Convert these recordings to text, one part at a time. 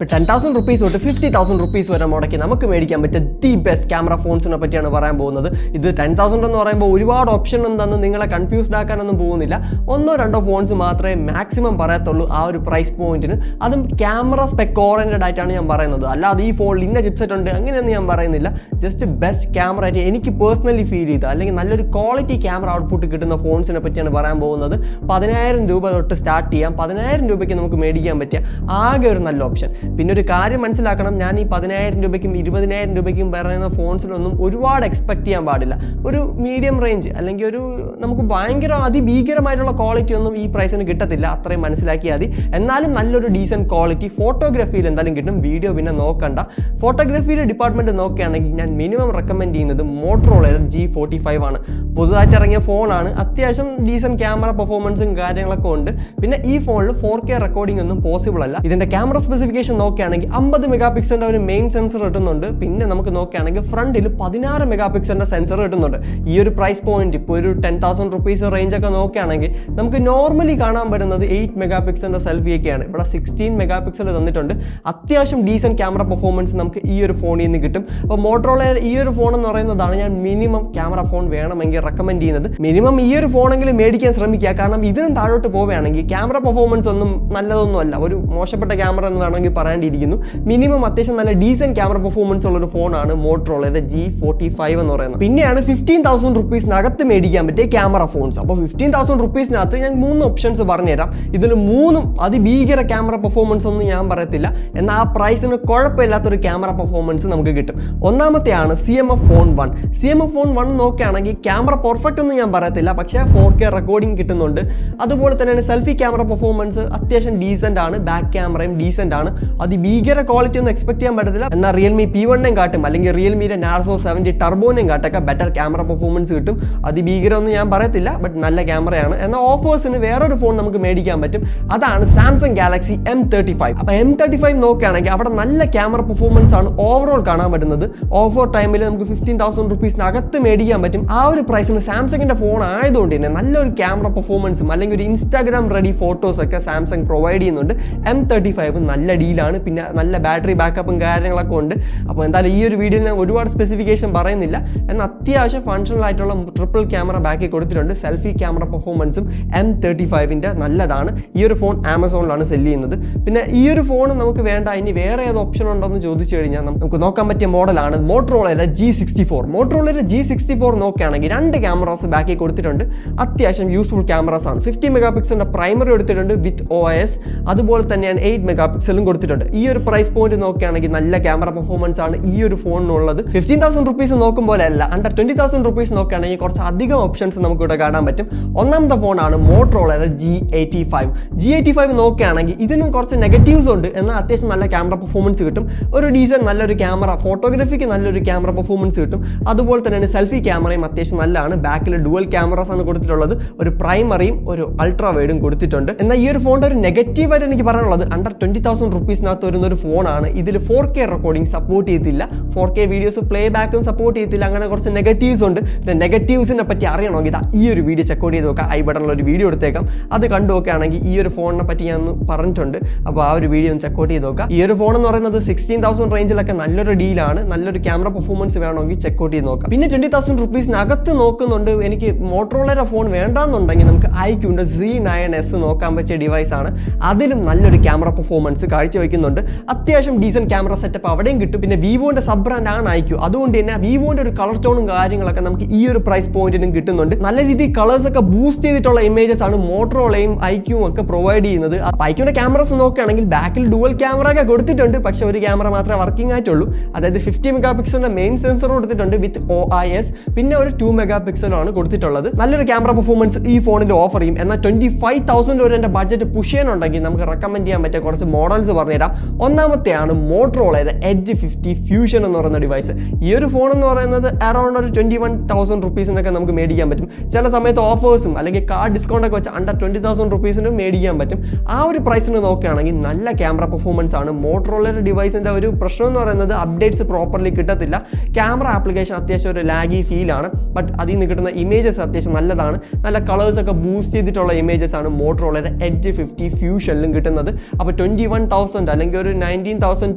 ഇപ്പോൾ 10,000 rupees തൊട്ട് 50,000 rupees വരെ മുടക്കി നമുക്ക് മേടിക്കാൻ പറ്റിയ ദി ബെസ്റ്റ് ക്യാമറ ഫോൺസിനെ പറ്റിയാണ് പറയാൻ പോകുന്നത്. ഇത് 10,000 എന്ന് പറയുമ്പോൾ ഒരുപാട് ഓപ്ഷൻ ഉണ്ടെന്ന് നിങ്ങളെ കൺഫ്യൂസ്ഡ് ആക്കാനൊന്നും പോകുന്നില്ല. ഒന്നോ രണ്ടോ ഫോൺസ് മാത്രമേ മാക്സിമം പറയത്തുള്ളൂ ആ ഒരു പ്രൈസ് പോയിന്റിന്. അതും ക്യാമറ സ്പെക് ഓറിയൻറ്റഡ് ആയിട്ടാണ് ഞാൻ പറയുന്നത്. അല്ലാതെ ഈ ഫോണിൽ ഇന്ന ചിപ്സെറ്റ് ഉണ്ട് അങ്ങനെയൊന്നും ഞാൻ പറയുന്നില്ല. ജസ്റ്റ് ബെസ്റ്റ് ക്യാമറ ആയിട്ട് എനിക്ക് പേഴ്സണലി ഫീൽ ചെയ്ത് അല്ലെങ്കിൽ നല്ലൊരു ക്വാളിറ്റി ക്യാമറ ഔട്ട്പുട്ട് കിട്ടുന്ന ഫോൺസിനെ പറ്റിയാണ് പറയാൻ പോകുന്നത്. 10,000 രൂപ തൊട്ട് സ്റ്റാർട്ട് ചെയ്യാം. 10,000 രൂപയ്ക്ക് നമുക്ക് മേടിക്കാൻ പറ്റിയ ആകെ ഒരു നല്ല ഓപ്ഷൻ. പിന്നെ ഒരു കാര്യം മനസ്സിലാക്കണം, ഞാൻ ഈ 10,000 രൂപയ്ക്കും 20,000 രൂപയ്ക്കും പറയുന്ന ഫോൺസിലൊന്നും ഒരുപാട് എക്സ്പെക്ട് ചെയ്യാൻ പാടില്ല. ഒരു മീഡിയം റേഞ്ച് അല്ലെങ്കിൽ ഒരു നമുക്ക് ഭയങ്കര അതിഭീകരമായിട്ടുള്ള ക്വാളിറ്റി ഒന്നും ഈ പ്രൈസിന് കിട്ടത്തില്ല. അത്രയും മനസ്സിലാക്കിയാൽ മതി. എന്നാലും നല്ലൊരു ഡീസൻറ്റ് ക്വാളിറ്റി ഫോട്ടോഗ്രാഫിയിൽ എന്തായാലും കിട്ടും. വീഡിയോ പിന്നെ നോക്കണ്ട. ഫോട്ടോഗ്രാഫിയുടെ ഡിപ്പാർട്ട്മെൻറ്റ് നോക്കുകയാണെങ്കിൽ ഞാൻ മിനിമം റെക്കമെൻഡ് ചെയ്യുന്നത് മോട്ടറോളയുടെ G45 ആണ്. പുതുതായിട്ട് ഇറങ്ങിയ ഫോണാണ്. അത്യാവശ്യം ഡീസൻറ്റ് ക്യാമറ പെർഫോമൻസും കാര്യങ്ങളൊക്കെ ഉണ്ട്. പിന്നെ ഈ ഫോണിൽ 4K റെക്കോർഡിംഗ് ഒന്നും പോസിബിൾ അല്ല. ഇതിൻ്റെ ക്യാമറ സ്പെസിഫിക്കേഷൻ നോക്കുകയാണെങ്കിൽ 50 മെഗാ പിക്സലിൻ്റെ ഒരു മെയിൻ സെൻസർ കിട്ടുന്നുണ്ട്. പിന്നെ നമുക്ക് നോക്കുകയാണെങ്കിൽ ഫ്രണ്ടിൽ 16 മെഗാ പിക്സലിൻ്റെ സെൻസർ കിട്ടുന്നുണ്ട്. ഈ ഒരു പ്രൈസ് പോയിന്റ് ഇപ്പോൾ ഒരു 10,000 rupees റേഞ്ചൊക്കെ നോക്കുകയാണെങ്കിൽ നമുക്ക് നോർമലി കാണാൻ പറ്റുന്നത് 8 മെഗാ പിക്സലിൻ്റെ സെൽഫിയൊക്കെയാണ്. ഇവിടെ 16 മെഗാ പിക്സൽ തന്നിട്ടുണ്ട്. അത്യാവശ്യം ഡീസൻറ്റ് ക്യാമറ പെർഫോമൻസ് നമുക്ക് ഈ ഒരു ഫോണിൽ നിന്ന് കിട്ടും. അപ്പോൾ മോട്ടറോളയുടെ ഈ ഒരു ഫോൺ എന്ന് പറയുന്നതാണ് ഞാൻ മിനിമം ക്യാമറ ഫോൺ വേണമെങ്കിൽ റെക്കമെൻഡ് ചെയ്യുന്നത്. മിനിമം ഈ ഒരു ഫോണെങ്കിലും മേടിക്കാൻ ശ്രമിക്കുക. കാരണം ഇതിനും താഴോട്ട് പോവുകയാണെങ്കിൽ ക്യാമറ പെർഫോമൻസ് ഒന്നും നല്ലതൊന്നുമല്ല. ഒരു മോശപ്പെട്ട ക്യാമറ എന്ന് വേണമെങ്കിൽ പറയേണ്ടിയിരിക്കുന്നു. മിനിമം അത്യാവശ്യം നല്ല ഡീസൻറ്റ് ക്യാമറ പെർഫോമൻസ് ഉള്ളൊരു ഫോണാണ് മോട്ടറോളയുടെ G45 എന്ന് പറയുന്നത്. പിന്നെയാണ് 15,000 rupeesനകത്ത് മേടിക്കാൻ പറ്റിയ ക്യാമറ ഫോൺസ്. അപ്പോൾ 15,000 rupeesനകത്ത് ഞാൻ 3 ഓപ്ഷൻസ് പറഞ്ഞുതരാം. ഇതിൽ 3ഉം അതിഭീകര ക്യാമറ പെർഫോമൻസ് ഒന്നും ഞാൻ പറയത്തില്ല. എന്നാൽ ആ പ്രൈസിന് കുഴപ്പമില്ലാത്തൊരു ക്യാമറ പെർഫോമൻസ് നമുക്ക് കിട്ടും. ഒന്നാമത്തെയാണ് CMF Phone 1. CMF Phone 1 നോക്കുകയാണെങ്കിൽ ക്യാമറ പെർഫെക്റ്റ് ഒന്നും ഞാൻ പറയത്തില്ല, പക്ഷേ 4K റെക്കോർഡിംഗ് കിട്ടുന്നുണ്ട്. അതുപോലെ തന്നെയാണ് സെൽഫി ക്യാമറ പെർഫോമൻസ് അത്യാവശ്യം ഡീസൻ്റ് ആണ്. ബാക്ക് ക്യാമറയും ഡീസൻ്റ് ആണ്. അതിഭീകര ക്വാളിറ്റി ഒന്നും എക്സ്പെക്ട് ചെയ്യാൻ പറ്റത്തില്ല. എന്നാൽ റിയൽമി P1 കാട്ടും അല്ലെങ്കിൽ റിയൽമിയുടെ Narzo 70 ടർബോനെയും കാട്ടൊക്കെ ബെറ്റർ ക്യാമറ പെർഫോമൻസ് കിട്ടും. അതിഭീകരം ഒന്നും ഞാൻ പറയത്തില്ല, ബട്ട് നല്ല ക്യാമറയാണ്. എന്നാൽ ഓഫേഴ്സിന് വേറൊരു ഫോൺ നമുക്ക് മേടിക്കാൻ പറ്റും. അതാണ് സാംസങ് ഗാലക്സി M35. അപ്പോൾ M35 നോക്കുകയാണെങ്കിൽ അവിടെ നല്ല ക്യാമറ പെർഫോമൻസ് ആണ് ഓവറോൾ കാണാൻ പറ്റുന്നത്. ഓഫർ ടൈമിൽ നമുക്ക് 15,000 rupeesനകത്ത് മേടിക്കാൻ പറ്റും. ആ ഒരു പ്രൈസിന് സാംസങ്ങിൻ്റെ ഫോൺ ആയതുകൊണ്ട് തന്നെ നല്ലൊരു ക്യാമറ പെർഫോമൻസും അല്ലെങ്കിൽ ഒരു ഇൻസ്റ്റാഗ്രാം റെഡി ഫോട്ടോസൊക്കെ സാംസങ് പ്രൊവൈഡ് ചെയ്യുന്നുണ്ട്. M35 നല്ല ഡീലാണ്. പിന്നെ നല്ല ബാറ്ററി ബാക്കപ്പും കാര്യങ്ങളൊക്കെ ഉണ്ട്. അപ്പോൾ എന്തായാലും ഈ ഒരു വീഡിയോയിൽ ഞാൻ ഒരുപാട് സ്പെസിഫിക്കേഷൻ പറയുന്നില്ല. എന്നാൽ അത്യാവശ്യം ഫങ്ഷണൽ ആയിട്ടുള്ള ട്രിപ്പിൾ ക്യാമറ ബാക്കിൽ കൊടുത്തിട്ടുണ്ട്. സെൽഫി ക്യാമറ പെർഫോമൻസും M35ൻ്റെ നല്ലതാണ്. ഈ ഒരു ഫോൺ ആമസോണിലാണ് സെല് ചെയ്യുന്നത്. പിന്നെ ഈ ഒരു ഫോൺ നമുക്ക് വേണ്ട ഇനി വേറെ ഏത് ഓപ്ഷൻ ഉണ്ടോയെന്ന് ചോദിച്ചു കഴിഞ്ഞാൽ നമുക്ക് നോക്കാൻ പറ്റിയ മോഡലാണ് മോട്ടറോളയുടെ G64. മോട്ടറോളയുടെ G64 നോക്കുകയാണെങ്കിൽ 2 ക്യാമറാസ് ബാക്കിൽ കൊടുത്തിട്ടുണ്ട്. അത്യാവശ്യം യൂസ്ഫുൾ ക്യാമറാസ് ആണ്. 50 മെഗാ പിക്സലിൻ്റെ പ്രൈമറി കൊടുത്തിട്ടുണ്ട് വിത്ത് OIS. അതുപോലെ തന്നെയാണ് 8 മെഗാ പിക്സലും കൊടുത്തിട്ടുണ്ട്. ഈ ഒരു പ്രൈസ് പോയിന്റ് നോക്കുകയാണെങ്കിൽ നല്ല ക്യാമറ പെർഫോമൻസ് ആണ് ഈ ഒരു ഫോണിനുള്ളത്. 15,000 rupees നോക്കുമ്പോൾ അല്ല, അണ്ടർ 20,000 rupees നോക്കുകയാണെങ്കിൽ കുറച്ച് അധികം ഓപ്ഷൻസ് നമുക്ക് ഇവിടെ കാണാൻ പറ്റും. ഒന്നാമത്തെ ഫോണാണ് മോട്ടറോളയുടെ G85 നോക്കുകയാണെങ്കിൽ ഇതിനും കുറച്ച് നെഗറ്റീവ്സ് ഉണ്ട്. എന്നാൽ അത്യാവശ്യം നല്ല ക്യാമറ പെർഫോമൻസ് കിട്ടും. ഒരു ഡീസൻ നല്ലൊരു ക്യാമറ ഫോട്ടോഗ്രാഫിക്ക് നല്ലൊരു ക്യാമറ പെർഫോമൻസ് കിട്ടും. അതുപോലെ തന്നെയാണ് സെൽഫി ക്യാമറയും അത്യാവശ്യം നല്ലതാണ്. ബാക്കിൽ ഡുവൽ ക്യാമറാസ് ആണ് കൊടുത്തിട്ടുള്ളത്. ഒരു പ്രൈമറിയും ഒരു അൾട്രാ വൈഡും കൊടുത്തിട്ടുണ്ട്. എന്നാൽ ഈ ഒരു ഫോണിൻ്റെ ഒരു നെഗറ്റീവായിട്ട് എനിക്ക് പറയാനുള്ളത് അണ്ടർ 20,000 rupeesനകത്ത് വരുന്ന ഒരു ഫോണാണ്. ഇതിൽ 4K റെക്കോർഡിംഗ് സപ്പോർട്ട് ചെയ്തില്ല. 4K വീഡിയോസ് പ്ലേ ബാക്കും സപ്പോർട്ട് ചെയ്തില്ല. അങ്ങനെ കുറച്ച് നെഗറ്റീവ്സ് ഉണ്ട്. നെഗറ്റീവ്സിനെ പറ്റി അറിയണമെങ്കിൽ ഈ ഒരു വീഡിയോ ചെക്കൗട്ട് ചെയ്ത് നോക്കാം. ഐ ബട്ടണിൽ ഒരു വീഡിയോ എടുത്തേക്കാം. അത് കണ്ടു നോക്കുകയാണെങ്കിൽ ഈ ഒരു ഫോണിനെ പറ്റി ഞാൻ പറഞ്ഞിട്ടുണ്ട്. അപ്പോൾ ആ ഒരു വീഡിയോ ഒന്ന് ചെക്കൗട്ട് ചെയ്ത് നോക്കാം. ഈ ഒരു ഫോൺ എന്ന് പറയുന്നത് 16,000 റേഞ്ചിലൊക്കെ നല്ലൊരു ഡീലാണ്. നല്ലൊരു ക്യാമറ പെർഫോമൻസ് വേണമെങ്കിൽ ചെക്കൗട്ട് ചെയ്ത് നോക്കാം. പിന്നെ 20,000 rupeesനകത്ത് നോക്കുന്നുണ്ട്. എനിക്ക് മോട്ടറോളയുടെ ഫോൺ വേണ്ടാന്നുണ്ടെങ്കിൽ നമുക്ക് iQന്റെ Z9S നോക്കാൻ പറ്റിയ ഡിവൈസ് ആണ്. അതിലും നല്ലൊരു ക്യാമറ പെർഫോമൻസ് കാഴ്ചവെക്കുന്നുണ്ട്. അത്യാവശ്യം ഡീസൻറ്റ് ക്യാമറ സെറ്റപ്പ് അവിടെയും കിട്ടും. പിന്നെ വിവോന്റെ സബ് ബ്രാൻഡ് ആണ് iQ. അതുകൊണ്ട് തന്നെ വിവോന്റെ ഒരു കളർ ടോണും കാര്യങ്ങളൊക്കെ നമുക്ക് ഈ ഒരു പ്രൈസ് പോയിന്റിനും കിട്ടുന്നുണ്ട്. നല്ല രീതിയിൽ കളേഴ്സ് ഒക്കെ ബൂസ്റ്റ് ചെയ്തിട്ടുള്ള ഇമേജസ് ആണ് മോട്ടറോളയും iQവും ഒക്കെ പ്രൊവൈഡ് ചെയ്യുന്നത്. iQന്റെ ക്യാമറസ് നോക്കുകയാണെങ്കിൽ ബാക്കിൽ ഡുവൽ ക്യാമറ ഒക്കെ കൊടുത്തിട്ടുണ്ട്. പക്ഷെ ഒരു ക്യാമറ മാത്രമേ വർക്കിംഗ് ആയിട്ടുള്ളൂ. അതായത് 50 മെഗാ പിക്സലിന്റെ മെയിൻ സെൻസർ കൊടുത്തിട്ടുണ്ട് വിത്ത് OIS. പിന്നെ ഒരു 2 മെഗാ പിക്സലാണ് കൊടുത്തിട്ടുള്ളത്. നല്ലൊരു ക്യാമറ പെർഫോമൻസ് ഈ ഫോണിൽ ഓഫർ ചെയ്യും. എന്നാൽ 25,000 വരെ എൻ്റെ ബഡ്ജറ്റ് പുഷ് ചെയ്യാനുണ്ടെങ്കിൽ നമുക്ക് റെക്കമെൻഡ് ചെയ്യാൻ പറ്റിയ കുറച്ച് മോഡൽസ് പറഞ്ഞുതരാം. ഒന്നാമത്തെയാണ് മോട്ടറോളയുടെ Edge 50 Fusion എന്ന് പറയുന്ന ഡിവൈസ്. ഈ ഒരു ഫോൺ എന്ന് പറയുന്നത് അറൗണ്ട് ഒരു 21,000 rupeesനൊക്കെ നമുക്ക് മേടിക്കാൻ പറ്റും. ചില സമയത്ത് ഓഫേഴ്സും അല്ലെങ്കിൽ കാർഡ് ഡിസ്കൗണ്ട് ഒക്കെ വെച്ച് അണ്ടർ 20,000 rupeesന് മേടിക്കാൻ പറ്റും. ആ ഒരു പ്രൈസിന് നോക്കുകയാണെങ്കിൽ നല്ല ക്യാമറ പെർഫോമൻസ് ആണ്. മോട്ടറോളയുടെ ഡിവൈസിൻ്റെ ഒരു പ്രശ്നം എന്ന് പറയുന്നത് അപ്ഡേറ്റ്സ് പ്രോപ്പർലി കിട്ടത്തില്ല. ക്യാമറ ആപ്ലിക്കേഷൻ അത്യാവശ്യം ഒരു ലാഗി ഫീലാണ്. ബട്ട് അതിൽ നിന്ന് കിട്ടുന്ന ഇമേജസ് അത്യാവശ്യം നല്ലതാണ്. നല്ല കളേഴ്സൊക്കെ ബൂസ്റ്റ് ചെയ്തിട്ടുള്ള ഇമേജസ് ആണ് മോട്ടറോളയുടെ Edge 50 Fusionലും കിട്ടുന്നത്. അപ്പോൾ 21,000 അല്ലെങ്കിൽ ഒരു 19,000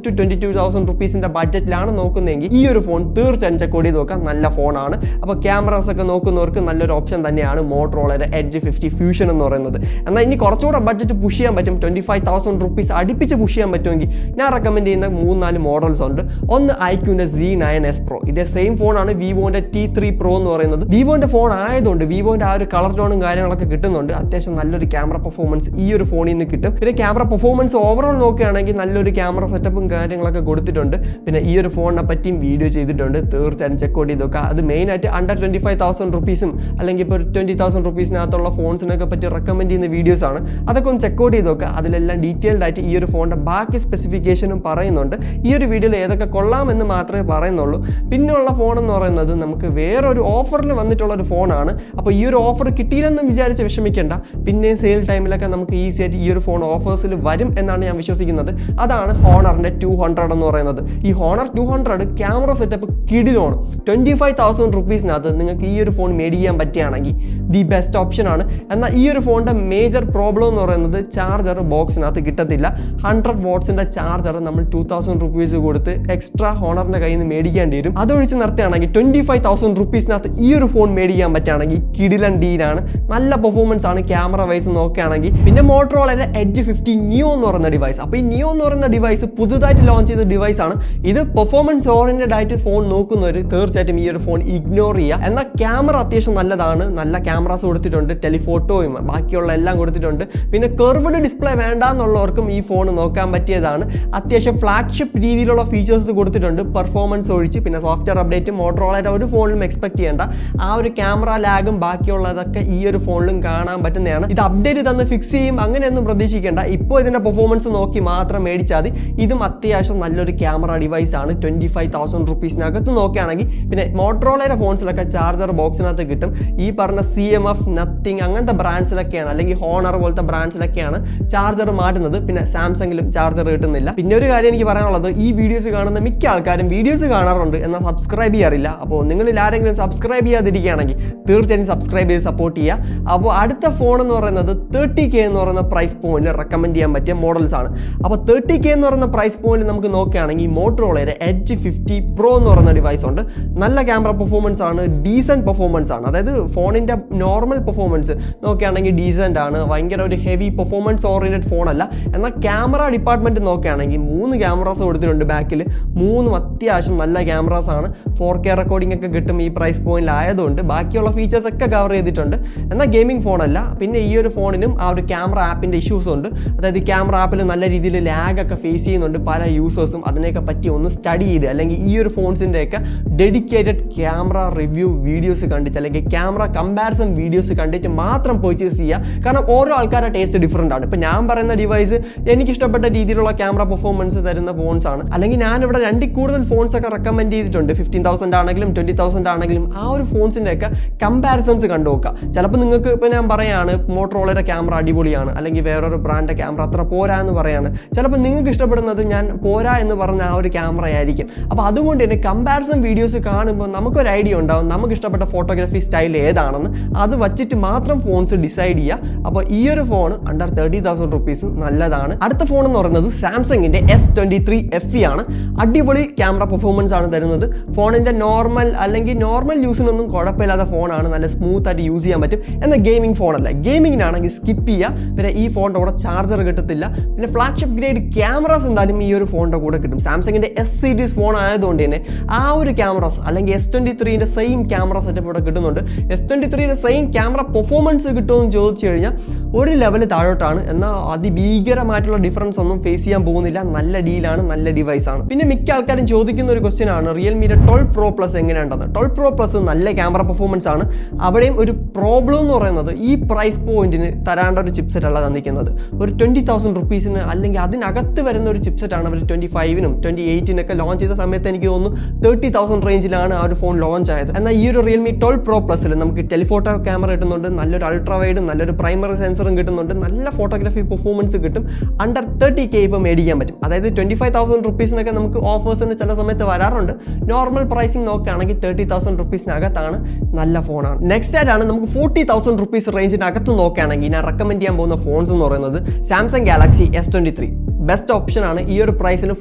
to 22,000 റുപ്പീസിന്റെ ബഡ്ജറ്റിലാണ് നോക്കുന്നതെങ്കിൽ ഈ ഒരു ഫോൺ തീർച്ചയായും ചെക്ക് ചെയ്ത് നോക്കാം. നല്ല ഫോണാണ്. അപ്പോൾ ക്യാമറാസ് ഒക്കെ നോക്കുന്നവർക്ക് നല്ലൊരു ഓപ്ഷൻ തന്നെയാണ് മോട്ടറോളയുടെ എഡ്ജ് 50 ഫ്യൂഷൻ എന്ന് പറയുന്നത്. എന്നാൽ ഇനി കുറച്ചുകൂടെ ബഡ്ജറ്റ് പുഷ് ചെയ്യാൻ പറ്റും, 25,000 റുപ്പീസ് അടുപ്പിച്ച് പുഷ് ചെയ്യാൻ പറ്റുമെങ്കിൽ ഞാൻ റെക്കമെൻഡ് ചെയ്യുന്ന 3-4 മോഡൽസ് ഉണ്ട്. ഒന്ന് ഐക്യൂന്റെ Z9s Pro. ഇതേ സെയിം ഫോണാണ് വിവോന്റെ T3 Pro എന്ന് പറയുന്നത്. വിവോന്റെ ഫോൺ ആയതുകൊണ്ട് വിവോന്റെ ആ ഒരു കളർ ടോണും കാര്യങ്ങളൊക്കെ കിട്ടുന്നുണ്ട്. അത്യാവശ്യം നല്ലൊരു ക്യാമറ പെർഫോമൻസ് ഈ ഒരു ഫോണിൽ നിന്ന് കിട്ടും. പിന്നെ ക്യാമറ പെർഫോമൻസ് ഓവറോൾ നോക്കുകയാണെങ്കിൽ നല്ലൊരു ക്യാമറ സെറ്റപ്പും കാര്യങ്ങളൊക്കെ കൊടുത്തിട്ടുണ്ട്. പിന്നെ ഈ ഒരു ഫോണിനെ പറ്റിയും വീഡിയോ ചെയ്തിട്ടുണ്ട്, തീർച്ചയായും ചെക്ക് ഔട്ട് ചെയ്ത് നോക്കുക. അത് മെയിനായിട്ട് അണ്ടർ 25,000 റുപ്പീസും അല്ലെങ്കിൽ ഇപ്പോൾ 20,000 റുപ്പീസിനകത്തുള്ള ഫോൺസിനൊക്കെ പറ്റി റെക്കമെൻഡ് ചെയ്യുന്ന വീഡിയോസ് ആണ്. അതൊക്കെ ഒന്ന് ചെക്ക് ഔട്ട് ചെയ്ത് നോക്കുക. അതിലെല്ലാം ഡീറ്റെയിൽഡ് ആയിട്ട് ഈ ഒരു ഫോണിന്റെ ബാക്കി സ്പെസിഫിക്കേഷനും പറയുന്നുണ്ട്. ഈ ഒരു വീഡിയോയിൽ ഏതൊക്കെ കൊള്ളാമെന്ന് മാത്രമേ പറയുന്നുള്ളൂ. പിന്നെയുള്ള ഫോൺ എന്ന് പറയുന്നത് നമുക്ക് വേറൊരു ഓഫറിൽ വന്നിട്ടുള്ള ഒരു ഫോണാണ്. അപ്പോൾ ഈ ഒരു ഓഫർ കിട്ടിയില്ലെന്നും വിചാരിച്ച് വിഷമിക്കേണ്ട. പിന്നെയും സെയിൽ ടൈമിലൊക്കെ നമുക്ക് ഈസി ആയിട്ട് ഈ ഒരു ഫോൺ ഓഫേഴ്സിൽ വരും എന്നാണ് ഞാൻ വിശ്വസിക്കുന്നത്. അതാണ് ഹോണറിന്റെ 200 എന്ന് പറയുന്നത്. ഈ ഹോണർ 200 ക്യാമറ സെറ്റപ്പ് കിടിലാണ്. 25,000 റുപ്പീസിനകത്ത് നിങ്ങൾക്ക് ഈ ഒരു ഫോൺ മേടിക്കാൻ പറ്റുകയാണെങ്കിൽ ദി ബെസ്റ്റ് ഓപ്ഷൻ ആണ്. എന്നാൽ ഈ ഒരു ഫോണിന്റെ മേജർ പ്രോബ്ലം എന്ന് പറയുന്നത് ചാർജർ ബോക്സിനകത്ത് കിട്ടത്തില്ല. 100 വാട്ട്സിന്റെ ചാർജർ നമ്മൾ 2,000 റുപ്പീസ് കൊടുത്ത് എക്സ്ട്രാ ഹോണറിന്റെ കയ്യിൽ നിന്ന് മേടിക്കേണ്ടി വരും. അതൊഴിച്ച് നിർത്തുകയാണെങ്കിൽ 25,000 റുപ്പീസിനകത്ത് ഈ ഒരു ഫോൺ മേടിക്കാൻ പറ്റുകയാണെങ്കിൽ കിടിലൻ ഡീലാണ്. നല്ല പെർഫോമൻസ് ആണ് ക്യാമറ വൈസ് നോക്കുകയാണെങ്കിൽ. പിന്നെ മോട്ടറോളയുടെ എഡ്ജ് 50 നിയോ എന്ന് പറയുന്ന ഡിവൈസ്. അപ്പോൾ ഈ നിയോ എന്ന് പറയുന്ന ഡിവൈസ് പുതുതായിട്ട് ലോഞ്ച് ചെയ്ത ഡിവൈസ് ആണ്. ഇത് പെർഫോമൻസ് ഓറിയന്റഡ് ആയിട്ട് ഫോൺ നോക്കുന്നവർ തീർച്ചയായിട്ടും ഈ ഒരു ഫോൺ ഇഗ്നോർ ചെയ്യുക. എന്നാൽ ക്യാമറ അത്യാവശ്യം നല്ലതാണ്. നല്ല ക്യാമറാസ് കൊടുത്തിട്ടുണ്ട്, ടെലിഫോട്ടോയും ബാക്കിയുള്ള എല്ലാം കൊടുത്തിട്ടുണ്ട്. പിന്നെ കർവ്ഡ് ഡിസ്പ്ലേ വേണ്ട എന്നുള്ളവർക്കും ഈ ഫോൺ നോക്കാൻ പറ്റിയതാണ്. അത്യാവശ്യം ഫ്ലാഗ്ഷിപ്പ് രീതിയിലുള്ള ഫീച്ചേഴ്സ് കൊടുത്തിട്ടുണ്ട്, പെർഫോമൻസ് ഒഴിച്ച്. പിന്നെ സോഫ്റ്റ്വെയർ അപ്ഡേറ്റും മോട്ടറോളയുടെ ഒരു ഫോണിലും എക്സ്പെക്ട് ചെയ്യേണ്ട. ആ ഒരു ക്യാമറ ലാഗും ബാക്കിയുള്ളതൊക്കെ ഈ ഒരു ഫോണിലും കാണാൻ പറ്റുന്നതാണ്. ഇത് അപ്ഡേറ്റ് തന്ന് ഫിക്സ് ചെയ്യും അങ്ങനെയൊന്നും പ്രതീക്ഷിക്കേണ്ട. ഇപ്പോൾ ഇതിന്റെ പെർഫോമൻസ് നോക്കി മാത്രം മേടിച്ചാൽ മതി. ഇതും അത്യാവശ്യം നല്ലൊരു ക്യാമറ ഡിവൈസ് ആണ്. 25,000 റുപ്പീസിനകത്ത് നോക്കുകയാണെങ്കിൽ. പിന്നെ മോട്ടറോളയുടെ ഫോൺസിലൊക്കെ ചാർജർ ബോക്സിനകത്ത് കിട്ടും. ഈ പറഞ്ഞ CMF, നത്തിങ് അങ്ങനത്തെ ബ്രാൻഡ്സിലൊക്കെയാണ്, അല്ലെങ്കിൽ ഹോണർ പോലത്തെ ബ്രാൻഡ്സിലൊക്കെയാണ് ചാർജർ മാറ്റുന്നത്. പിന്നെ സാംസങ്ങിലും ചാർജർ കിട്ടുന്നില്ല. പിന്നെ ഒരു കാര്യം എനിക്ക് പറയാനുള്ളത്, ഈ വീഡിയോസ് കാണുന്ന മിക്ക ആൾക്കാരും വീഡിയോസ് കാണാറുണ്ട്, എന്നാൽ സബ്സ്ക്രൈബ് ചെയ്യാറില്ല. അപ്പോൾ നിങ്ങളിൽ ആരെങ്കിലും സബ്സ്ക്രൈബ് ചെയ്യാതിരിക്കുകയാണെങ്കിൽ തീർച്ചയായും സബ്സ്ക്രൈബ് ചെയ്ത് സപ്പോർട്ട് ചെയ്യുക. അപ്പോൾ അടുത്ത ഫോൺ എന്ന് പറയുന്നത് 30K എന്ന് പറയുന്ന പ്രൈസ് പോയിന്റിൽ റെക്കമെൻഡ് ചെയ്യാൻ പറ്റിയ മോഡൽസ് ആണ്. അപ്പോൾ 30K എന്ന് പറയുന്ന പ്രൈസ് പോയിന്റിൽ നമുക്ക് നോക്കുകയാണെങ്കിൽ മോട്ടറോളയുടെ എഡ്ജ് 50 Pro എന്ന് പറയുന്ന ഡിവൈസ് ഉണ്ട്. നല്ല ക്യാമറ പെർഫോമൻസ് ആണ്, ഡീസൻറ്റ് പെർഫോമൻസ് ആണ്. അതായത് ഫോണിൻ്റെ നോർമൽ പെർഫോമൻസ് നോക്കുകയാണെങ്കിൽ ഡീസൻ്റ് ആണ്. ഭയങ്കര ഒരു ഹെവി പെർഫോമൻസ് ഓറിയൻറ്റഡ് ഫോണല്ല. എന്നാൽ ക്യാമറ ഡിപ്പാർട്ട്മെൻറ്റ് നോക്കുകയാണെങ്കിൽ 3 ക്യാമറാസ് കൊടുത്തിട്ടുണ്ട് ബാക്കിൽ. 3 അത്യാവശ്യം നല്ല ക്യാമറാസ് ആണ്. 4K റെക്കോർഡിംഗ് ഒക്കെ കിട്ടും ഈ പ്രൈസ് പോയിന്റിൽ ആയതുകൊണ്ട്. ബാക്കിയുള്ള ഫീച്ചേഴ്സ് ഒക്കെ കവർ ചെയ്തിട്ടുണ്ട്. എന്നാൽ ഗെയിമിംഗ് ഫോണല്ല. പിന്നെ ഈ ഒരു ഫോണിനും ആ ഒരു ക്യാമറ ആപ്പിൻ്റെ ഇഷ്യൂസ് ഉണ്ട്. അതായത് ക്യാമറ ആപ്പിൽ നല്ല രീതിയിൽ ലാഗൊക്കെ ഫേസ് ചെയ്യുന്നുണ്ട് പല യൂസേഴ്സും. അതിനെയൊക്കെ പറ്റി ഒന്ന് സ്റ്റഡി ചെയ്ത്, അല്ലെങ്കിൽ ഈ ഒരു ഫോൺസിൻ്റെയൊക്കെ ഡെഡിക്കേറ്റഡ് ക്യാമറ റിവ്യൂ വീഡിയോസ് കണ്ടിട്ട്, അല്ലെങ്കിൽ ക്യാമറ കമ്പാരിസൺ വീഡിയോസ് കണ്ടിട്ട് മാത്രം പർച്ചേസ് ചെയ്യുക. കാരണം ഓരോ ആൾക്കാരുടെ ടേസ്റ്റ് ഡിഫറൻ്റ് ആണ്. ഇപ്പം ഞാൻ പറയുന്ന ഡിവൈസ് എനിക്ക് ഇഷ്ടപ്പെട്ട രീതിയിലുള്ള ക്യാമറ പെർഫോമൻസ് തരുന്ന ഫോൺസ് ആണ്. അല്ലെങ്കിൽ ഞാനിവിടെ 2 കൂടുതൽ ഫോൺസ് ഒക്കെ റെക്കമെൻഡ് ചെയ്തിട്ടുണ്ട്. 15,000 ആണെങ്കിലും 20,000 ആണെങ്കിലും ആ ഒരു ഫോൺസിൻ്റെയൊക്കെ കമ്പാരിസൺസ് കണ്ടു നോക്കുക. ചിലപ്പോൾ നിങ്ങൾക്ക് ഇപ്പോൾ ഞാൻ പറയാണ് മോട്ടറോളയുടെ ക്യാമറ അടിപൊളിയാണ്, അല്ലെങ്കിൽ വേറൊരു ബ്രാൻഡിൻ്റെ ക്യാമറ അത്ര പോരാ എന്ന് പറയാണ്. ചിലപ്പോൾ നിങ്ങൾക്ക് ഇഷ്ടപ്പെടുന്നത് ഞാൻ പോരാ എന്ന് പറഞ്ഞ ആ ഒരു ക്യാമറ ആയിരിക്കും. അപ്പോൾ അതുകൊണ്ട് തന്നെ കമ്പാരിസൺ വീഡിയോസ് കാണുമ്പോൾ നമുക്കൊരു ഐഡിയ ഉണ്ടാവും നമുക്ക് ഇഷ്ടപ്പെട്ട ഫോട്ടോഗ്രാഫി സ്റ്റൈൽ ഏതാണെന്ന്. അത് വച്ചിട്ട് മാത്രം ഫോൺസ് ഡിസൈഡ് ചെയ്യുക. അപ്പോൾ ഈ ഒരു ഫോൺ അണ്ടർ 30,000 റുപ്പീസ് നല്ലതാണ്. അടുത്ത ഫോൺ എന്ന് പറയുന്നത് സാംസങ്ങിൻ്റെ S23 FE ആണ്. അടിപൊളി ക്യാമറ പെർഫോമൻസ് ആണ് തരുന്നത്. ഫോണിൻ്റെ നോർമൽ യൂസിനൊന്നും കുഴപ്പമില്ലാത്ത ഫോണാണ്. നല്ല സ്മൂത്ത് ആയിട്ട് യൂസ് ചെയ്യാൻ പറ്റും. എന്നാൽ ഗെയിമിംഗ് ഫോണല്ല. ഗെയിമിങ്ങിനാണെങ്കിൽ സ്കിപ്പ് ചെയ്യുക. പിന്നെ ഈ ഫോണിൻ്റെ കൂടെ ചാർജർ കിട്ടത്തില്ല. പിന്നെ ഫ്ലാഗ്ഷിപ്പ് ഗ്രേഡ് ക്യാമറാസ് എന്തായാലും ഈ ഒരു ഫോണിൻ്റെ കൂടെ കിട്ടും. സാംസങ്ങിൻ്റെ S സീരീസ് ഫോൺ ആയതുകൊണ്ട് തന്നെ ആ ഒരു ക്യാമറാസ്, അല്ലെങ്കിൽ S23ൻ്റെ സെയിം ക്യാമറ സെറ്റപ്പ് ഇവിടെ കിട്ടുന്നുണ്ട്. S23യുടെ സെയിം ക്യാമറ പെർഫോമൻസ് കിട്ടുമെന്ന് ചോദിച്ചു കഴിഞ്ഞാൽ ഒരു ലെവൽ താഴോട്ടാണ്. എന്നാൽ അതിഭീകരമായിട്ടുള്ള ഡിഫറൻസ് ഒന്നും ഫേസ് ചെയ്യാൻ പോകുന്നില്ല. നല്ല ഡീലാണ്, നല്ല ഡിവൈസാണ്. പിന്നെ മിക്ക ആൾക്കാരും ചോദിക്കുന്ന ഒരു ക്വസ്റ്റ്യൻ ആണ് റിയൽമിയുടെ 12 Pro Plus എങ്ങനെയുണ്ടെന്ന്. 12 Pro Plus നല്ല ക്യാമറ പെർഫോമൻസ് ആണ്. അവിടെയും ഒരു പ്രോബ്ലം എന്ന് പറയുന്നത് ഈ പ്രൈസ് പോയിന്റിന് തരാണ്ട ഒരു ചിപ്സെറ്റ് അല്ല തന്നിരിക്കുന്നത്. ഒരു 20,000 റുപ്പീസിന് അല്ലെങ്കിൽ അതിനകത്ത് വരുന്ന ഒരു ചിപ്സെറ്റാണ് അവർ 25-നും 28-നൊക്കെ ലോഞ്ച് ചെയ്ത സമയത്ത് എനിക്ക് തോന്നുന്നു 30,000 റേഞ്ചിലാണ് ആ ഒരു ഫോൺ ലോഞ്ച് ആയത്. എന്നാൽ ഈ ഒരു റിയൽമി 12 Pro Plusൽ നമുക്ക് ടെലിഫോട്ടോ ക്യാമറ കിട്ടുന്നുണ്ട്, നല്ലൊരു അൾട്രാ വൈഡും നല്ലൊരു പ്രൈമറി സെൻസറും കിട്ടുന്നുണ്ട്, നല്ല ഫോട്ടോഗ്രാഫി പെർഫോമൻസ് കിട്ടും. അണ്ടർ 30K ഇപ്പോൾ മേടിക്കാൻ പറ്റും. അതായത് 25,000 റുപ്പീസിനൊക്കെ നമുക്ക് ഓഫേഴ്സിന് ചില സമയത്ത് വരാറുണ്ട്. നോർമൽ പ്രൈസിങ് നോക്കുകയാണെങ്കിൽ 30,000 റുപ്പീസിനകത്താണ് നല്ല ഫോണാണ്. നെക്സ്റ്റ് ആയിട്ടാണ് നമുക്ക് 40,000 റുപ്പീസ് റേഞ്ചിനകത്ത് നോക്കുകയാണെങ്കിൽ ഞാൻ റെക്കമെൻഡ് ചെയ്യാൻ പോകുന്ന ഫോൺസ് എന്ന് പറയുന്നത് സാംസങ് ഗാലക്സി S23. ബെസ്റ്റ് ഓപ്ഷനാണ്. ഈ ഒരു പ്രൈസിന്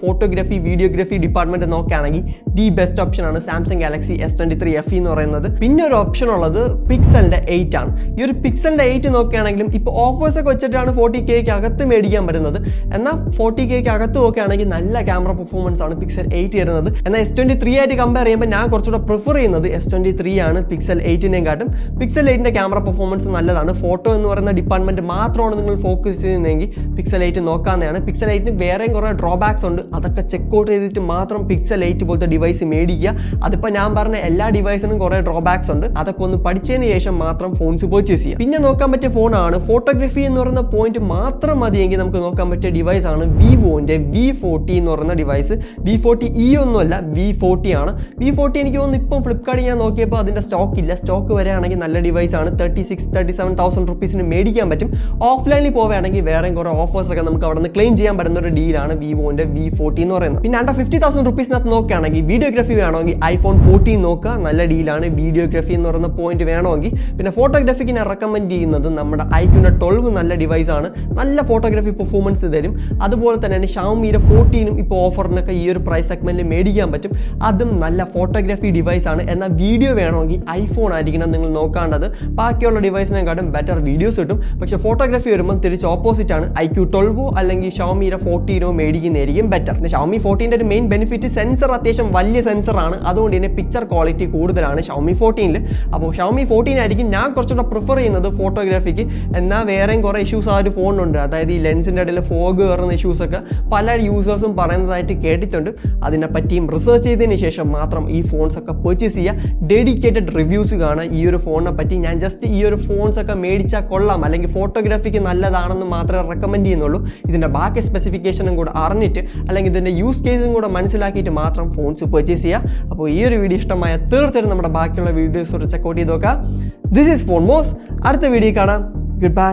ഫോട്ടോഗ്രാഫി വീഡിയോഗ്രാഫി ഡിപ്പാർട്ട്മെന്റ് നോക്കുകയാണെങ്കിൽ ദി ബെസ്റ്റ് ഓപ്ഷനാണ് സാംസങ് ഗാലക്സി S23 FE എന്ന് പറയുന്നത്. പിന്നെ ഒരു ഓപ്ഷൻ ഉള്ളത് പിക്സലിന്റെ 8 ആണ്. ഈ ഒരു പിക്സലിന്റെ 8 നോക്കുകയാണെങ്കിലും ഇപ്പോൾ ഓഫേഴ്സ് ഒക്കെ വെച്ചിട്ടാണ് 40K അകത്ത് മേടിക്കാൻ പറ്റുന്നത്. എന്നാൽ 40K അകത്ത് നോക്കുകയാണെങ്കിൽ നല്ല ക്യാമറ പെർഫോമൻസ് ആണ് പിക്സൽ 8 വരുന്നത്. എന്നാൽ S23 ആയിട്ട് കമ്പയർ ചെയ്യുമ്പോൾ ഞാൻ കുറച്ചുകൂടെ പ്രിഫർ ചെയ്യുന്നത് S23 ആണ് പിക്സൽ 8നെയും കാട്ടും. പിക്സൽ 8ന്റെ ക്യാമറ പെർഫോമൻസ് നല്ലതാണ്. ഫോട്ടോ എന്ന് പറയുന്ന ഡിപ്പാർട്ട്മെന്റ് മാത്രമാണ് നിങ്ങൾ ഫോക്കസ് ചെയ്യുന്നതെങ്കിൽ പിക്സൽ 8 നോക്കാവുന്നതാണ്. പിക്സൽ 8ന് വേറെയും കുറേ ഡ്രോബാക്സ് ഉണ്ട്. അതൊക്കെ ചെക്കൗട്ട് ചെയ്തിട്ട് മാത്രം പിക്സൽ 8 പോലത്തെ ഡിവൈസ് മേടിക്കുക. അതിപ്പോൾ ഞാൻ പറഞ്ഞ എല്ലാ ഡിവൈസിനും കുറേ ഡ്രോബാക്സ് ഉണ്ട്. അതൊക്കെ ഒന്ന് പഠിച്ചതിന് ശേഷം മാത്രം ഫോൺസ് പർച്ചേസ് ചെയ്യുക. പിന്നെ നോക്കാൻ പറ്റിയ ഫോണാണ് ഫോട്ടോഗ്രാഫി എന്ന് പറയുന്ന പോയിന്റ് മാത്രം മതിയെങ്കിൽ നമുക്ക് നോക്കാൻ പറ്റിയ ഡിവൈസ് ആണ് വിവോന്റെ V40 എന്ന് പറയുന്ന ഡിവൈസ്. V40e ഒന്നുമല്ല, V40 ആണ്. V40 എനിക്ക് തോന്നുന്നു ഇപ്പം ഫ്ലിപ്കാർട്ടിൽ ഞാൻ നോക്കിയപ്പോൾ അതിൻ്റെ സ്റ്റോക്ക് ഇല്ല. സ്റ്റോക്ക് വരെയാണെങ്കിൽ നല്ല ഡിവൈസ് ആണ്. 36-37,000 റുപ്പീസിന് മേടിക്കാൻ പറ്റും. ഓഫ്ലൈനിൽ പോവുകയാണെങ്കിൽ വേറെയും കുറേ ഓഫേഴ്സ് ഒക്കെ നമുക്ക് അവിടെ നിന്ന് ക്ലെയിം ചെയ്യാൻ പറ്റുന്ന ഒരു ഡീലാണ് വിവോന്റെ V40 എന്ന് പറയുന്നത്. പിന്നെ അണ്ടർ 50,000 റുപ്പീസിനകത്ത് നോക്കുകയാണെങ്കിൽ വീഡിയോഗ്രാഫി വേണമെങ്കിൽ iPhone 14 നോക്കുക, നല്ല ഡീലാണ്. വീഡിയോഗ്രാഫി എന്ന് പറയുന്ന പോയിന്റ് വേണമെങ്കിൽ. പിന്നെ ഫോട്ടോഗ്രാഫിക്ക് ഞാൻ റെക്കമെൻഡ് ചെയ്യുന്നത് നമ്മുടെ iQOO 12 നല്ല ഡിവൈസാണ്. നല്ല ഫോട്ടോഗ്രാഫി പെർഫോമൻസ് തരും. അതുപോലെ തന്നെയാണ് ഷവോമിയുടെ 14 ഇപ്പോൾ ഓഫറിനൊക്കെ ഈ ഒരു പ്രൈസ് സെഗ്മെന്റിൽ മേടിക്കാൻ പറ്റും. അതും നല്ല ഫോട്ടോഗ്രാഫി ഡിവൈസ് ആണ്. എന്നാൽ വീഡിയോ വേണമെങ്കിൽ iPhone ആയിരിക്കണം നിങ്ങൾ നോക്കേണ്ടത്. ബാക്കിയുള്ള ഡിവൈസിനെക്കാട്ടും ബെറ്റർ വീഡിയോസ് കിട്ടും. പക്ഷേ ഫോട്ടോഗ്രാഫി വരുമ്പോൾ തിരിച്ച് ഓപ്പോസിറ്റ് ആണ്. iQOO 12 അല്ലെങ്കിൽ ഷവോമിയുടെ 14 മേടിക്കുന്നതായിരിക്കും ബെറ്റർ. പിന്നെ ഷവോമി 14ന്റെ ഒരു മെയിൻ ബെനിഫിറ്റ് സെൻസർ അത്യാവശ്യം വലിയ സെൻസറാണ്. അതുകൊണ്ട് തന്നെ പിക്ചർ ക്വാളിറ്റി കൂടുതലാണ് ഷവോമി 14ൽ. അപ്പോൾ ഷവോമി 14 ആയിരിക്കും ഞാൻ കുറച്ചുകൂടെ പ്രിഫർ ചെയ്യുന്നത് ഫോട്ടോഗ്രാഫിക്ക്. എന്നാൽ വേറെയും കുറേ ഇഷ്യൂസ് ആ ഒരു ഫോണിനുണ്ട്. അതായത് ഈ ലെൻസിൻ്റെ ഇടയിൽ ഫോഗ് കയറുന്ന ഇഷ്യൂസൊക്കെ പല യൂസേഴ്സും പറയുന്നതായിട്ട് കേട്ടിട്ടുണ്ട്. അതിനെപ്പറ്റിയും റിസർച്ച് ചെയ്തതിന് ശേഷം മാത്രം ഈ ഫോൺസ് ഒക്കെ പർച്ചേസ് ചെയ്യുക. ഡെഡിക്കേറ്റഡ് റിവ്യൂസ് കാണുക ഈ ഒരു ഫോണിനെ പറ്റി. ഞാൻ ജസ്റ്റ് ഈ ഒരു ഫോൺസ് ഒക്കെ മേടിച്ചാൽ കൊള്ളാം അല്ലെങ്കിൽ ഫോട്ടോഗ്രാഫിക്ക് നല്ലതാണെന്ന് മാത്രമേ റെക്കമെൻഡ് ചെയ്യുന്നുള്ളൂ. ഇതിൻ്റെ ബാക്കി സ്പെസിഫിക്കേഷനും കൂടെ അറിഞ്ഞിട്ട് അല്ലെങ്കിൽ ഇതിൻ്റെ യൂസ് കേസും കൂടെ മനസ്സിലാക്കിയിട്ട് മാത്രം ഫോൺസ് പർച്ചേസ് ചെയ്യുക. അപ്പോൾ ഈ ഒരു വീഡിയോ ഇഷ്ടമായ തീർച്ചയായിട്ടും നമ്മുടെ ബാക്കിയുള്ള വീഡിയോസ് ചെക്കൗട്ട് ചെയ്ത് നോക്കുക. This is phone moss. അടുത്ത വീഡിയോ കാണാം. Good by.